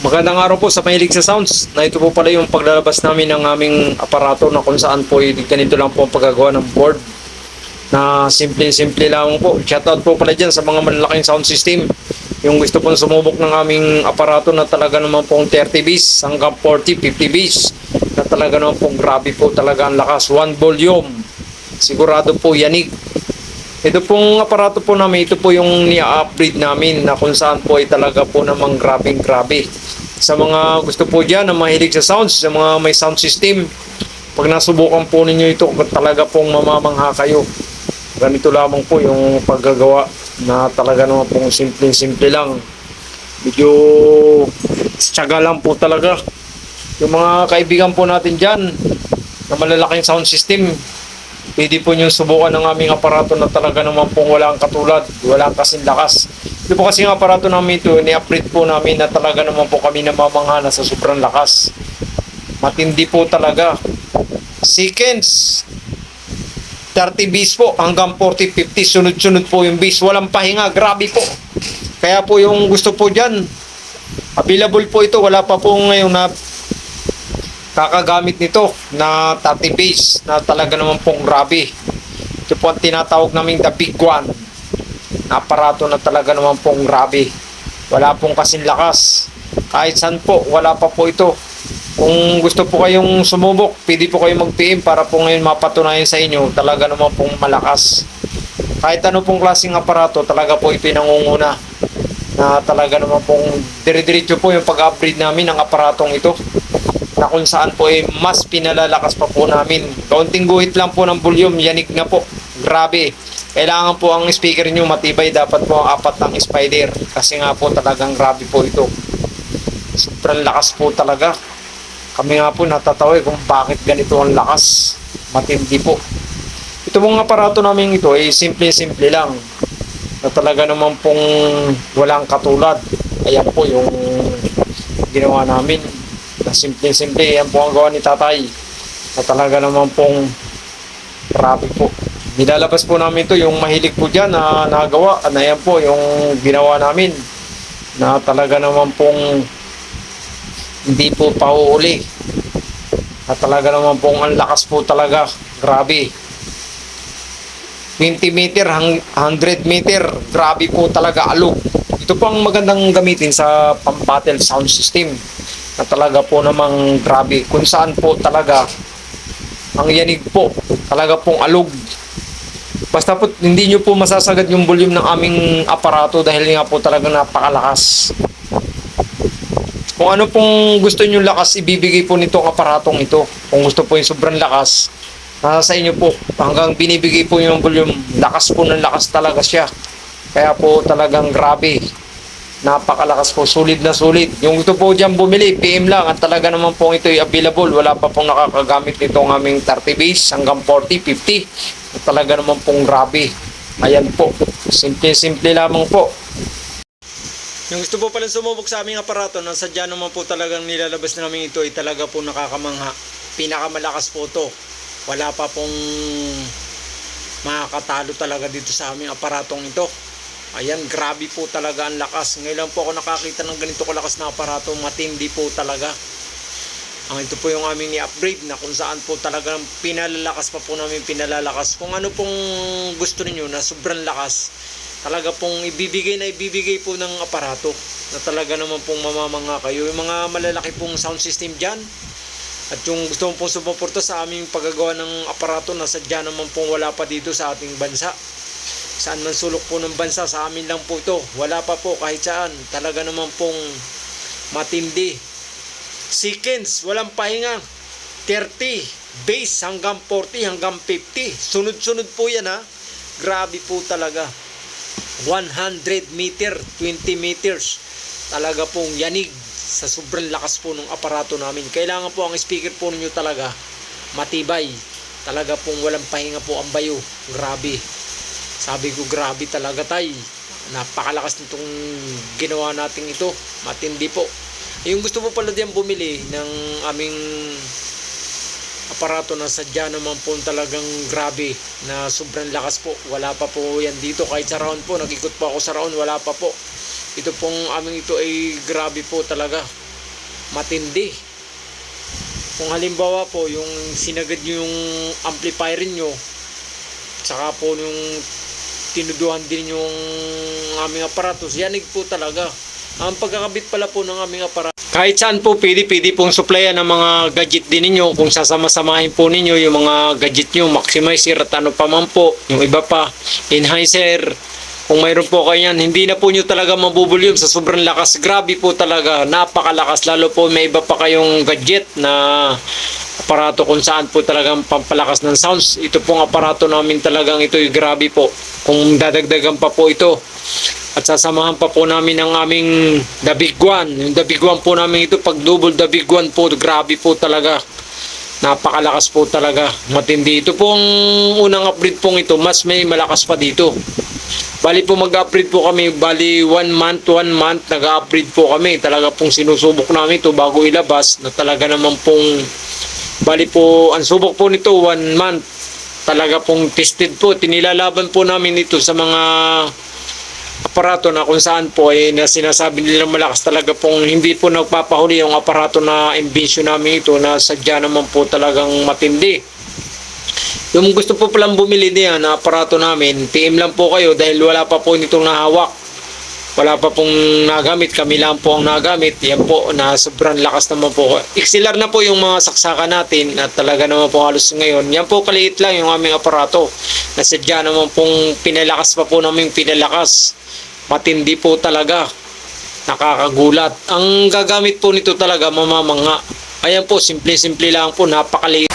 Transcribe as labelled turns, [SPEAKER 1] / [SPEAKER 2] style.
[SPEAKER 1] Magandang araw po sa mahilig sa sounds. Na ito po pala yung paglalabas namin ng aming aparato na kung saan po ganito lang po ang paggagawa ng board na simple-simple lang po. Shoutout po pala dyan sa mga malalaking sound system. Yung gusto pong sumubok ng aming aparato na talaga naman pong 30 Bs hanggang 40, 50 Bs na talaga naman pong grabe po talaga ang lakas. 1 volume. Sigurado po yanig. Ito pong aparato po namin, ito po yung ni-upgrade namin na kung saan po ay talaga po namang grabe. Sa mga gusto po dyan na mahilig sa sounds, sa mga may sound system, pag nasubukan po ninyo ito, talaga pong mamamangha kayo. Ganito lamang po yung paggagawa na talaga naman pong simple lang. Medyo tiyaga lang po talaga. Yung mga kaibigan po natin dyan na malalaking sound system, pwede po nyo subukan ng aming aparato na talaga naman pong walang katulad, walang kasing lakas. Ito po kasi yung aparato namin ito, ni-upgrade po namin na talaga naman po kami namamangha sa sobrang lakas. Matindi po talaga. Seconds, 30 Bs po hanggang 40, 50, sunod-sunod po yung Bs. Walang pahinga, grabe po. Kaya po yung gusto po dyan, available po ito, wala pa po ngayon na kakagamit nito na 30 base na talaga naman pong grabe. Ito po ang tinatawag naming the big one na aparato na talaga naman pong grabe. Wala pong kasing lakas. Kahit saan po, wala pa po ito. Kung gusto po kayong sumubok, pwede po kayong mag-PM para po ngayon mapatunayan sa inyo talaga naman pong malakas. Kahit ano pong klaseng aparato, talaga po ito nangunguna na talaga naman pong dire-diretso po yung pag-upgrade namin ng aparatong ito na kung saan po ay mas pinalalakas pa po namin. Kaunting guhit lang po ng volume, yanig na po. Grabe. Kailangan po ang speaker nyo matibay, dapat po ang 4 ng spider. Kasi nga po talagang grabe po ito. Sobrang lakas po talaga. Kami nga po natatawa kung bakit ganito ang lakas. Matindi po. Ito pong aparato namin ito ay simple-simple lang. Na talaga naman pong walang katulad. Ayan po yung ginawa namin. Na simple-simple, yan po ang gawa ni tatay na talaga naman pong grabe po. Nilalabas po namin ito, yung mahilig po dyan na nagawa, na yan po yung ginawa namin na talaga naman pong hindi po pauuli na talaga naman pong ang lakas po talaga, grabe. 20 meter, 100 meter, grabe po talaga, alog. Ito po ang magandang gamitin sa pang-battle sound system na talaga po namang grabe. Kung saan po talaga ang yanig po, talaga pong alog. Basta po hindi nyo po masasagad yung volume ng aming aparato dahil nga po talaga napakalakas. Kung ano pong gusto nyo lakas, ibibigay po nitong aparatong ito. Kung gusto po yung sobrang lakas, nasa sa inyo po. Hanggang binibigay po yung volume, lakas po ng lakas talaga siya. Kaya po talagang grabe. Napakalakas po, sulit na sulit. Yung gusto po dyan bumili, PM lang. At talaga naman po ito ay available. Wala pa pong nakakagamit nito ng aming 30 base hanggang 40, 50. At talaga naman pong grabe. Ayan po, simple-simple lamang po. Yung gusto po pala sumubok sa aming aparato, nasa dyan naman po talagang nilalabas namin ito ay talaga po nakakamangha. Pinakamalakas po to. Wala pa pong makakatalo talaga dito sa aming aparatong ito. Ayan, grabe po talaga ang lakas. Ngayon lang po ako nakakita ng ganito kalakas na aparato. Matindi po talaga. Ang ito po yung aming ni-upgrade na kung saan po talagang pinalalakas pa po namin pinalalakas. Kung ano pong gusto niyo na sobrang lakas, talaga pong ibibigay po ng aparato na talaga naman pong mamamangha kayo. Yung mga malalaki pong sound system dyan at yung gusto mong pong sumuporta sa aming paggagawa ng aparato na sadya naman pong wala pa dito sa ating bansa. Saan man sulok po ng bansa, sa amin lang po ito. Wala pa po kahit saan. Talaga naman pong matindi. Seconds, walang pahinga. 30 base hanggang 40 hanggang 50. Sunod-sunod po yan ha. Grabe po talaga. 100 meter, 20 meters. Talaga pong yanig sa sobrang lakas po ng aparato namin. Kailangan po ang speaker po ninyo talaga matibay. Talaga pong walang pahinga po ang bayo. Grabe. Sabi ko grabe talaga tay. Napakalakas nitong ginawa natin ito. Matindi po. Yung gusto po pala diyan bumili ng aming aparato na sadya naman po talagang grabe na sobrang lakas po. Wala pa po yan dito. Kahit sa round po, nag-ikot po ako sa round, wala pa po. Ito pong aming ito ay grabe po talaga. matindi. Kung halimbawa po yung sinagad nyo yung amplifier nyo, saka po yung tinuduhan din yung aming aparatos, yanig po talaga. Ang pagkakabit pala po ng aming aparatos, kahit saan po pwede pong supplyan ng mga gadget din ninyo. Kung sasama-samahin po ninyo yung mga gadget nyo, maximizer at ano pa man po, yung iba pa, enhancer. Kung mayroon po kayo yan, hindi na po nyo talaga mabubulyum sa sobrang lakas. Grabe po talaga, napakalakas. Lalo po may iba pa kayong gadget na aparato kung saan po talagang pampalakas ng sounds. Ito pong aparato namin talagang ito yung grabe po. Kung dadagdagan pa po ito at sasamahan pa po namin ang aming The Big One. Yung The Big One po namin ito, pag double The Big One po, grabe po talaga. Napakalakas po talaga, matindi. Ito pong unang upgrade pong ito, mas may malakas pa dito. Bali po mag-upgrade po kami, bali 1 month nag-upgrade po kami. Talaga pong sinusubok namin ito bago ilabas na talaga naman pong, bali po, ang subok po nito 1 month. Talaga pong tested po, tinilalaban po namin ito sa mga aparato na kung saan po ay na sinasabi nila malakas. Talaga pong hindi po nagpapahuli yung aparato na invention namin ito na sadya naman po talagang matindi. Yung gusto po palang bumili niya na aparato namin, PM lang po kayo dahil wala pa po nitong nahawak. Wala pa pong nagamit, kami lang po ang nagamit. Yan po, na sobrang lakas naman po. XLR na po yung mga saksakan natin at talaga naman po halos ngayon. Yan po kaliit lang yung aming aparato. Nasadya naman pong pinalakas pa po namin pinalakas. Matindi po talaga. Nakakagulat. Ang gagamit po nito talaga mamamanga. Ayan po, simple-simple lang po, napakaliit.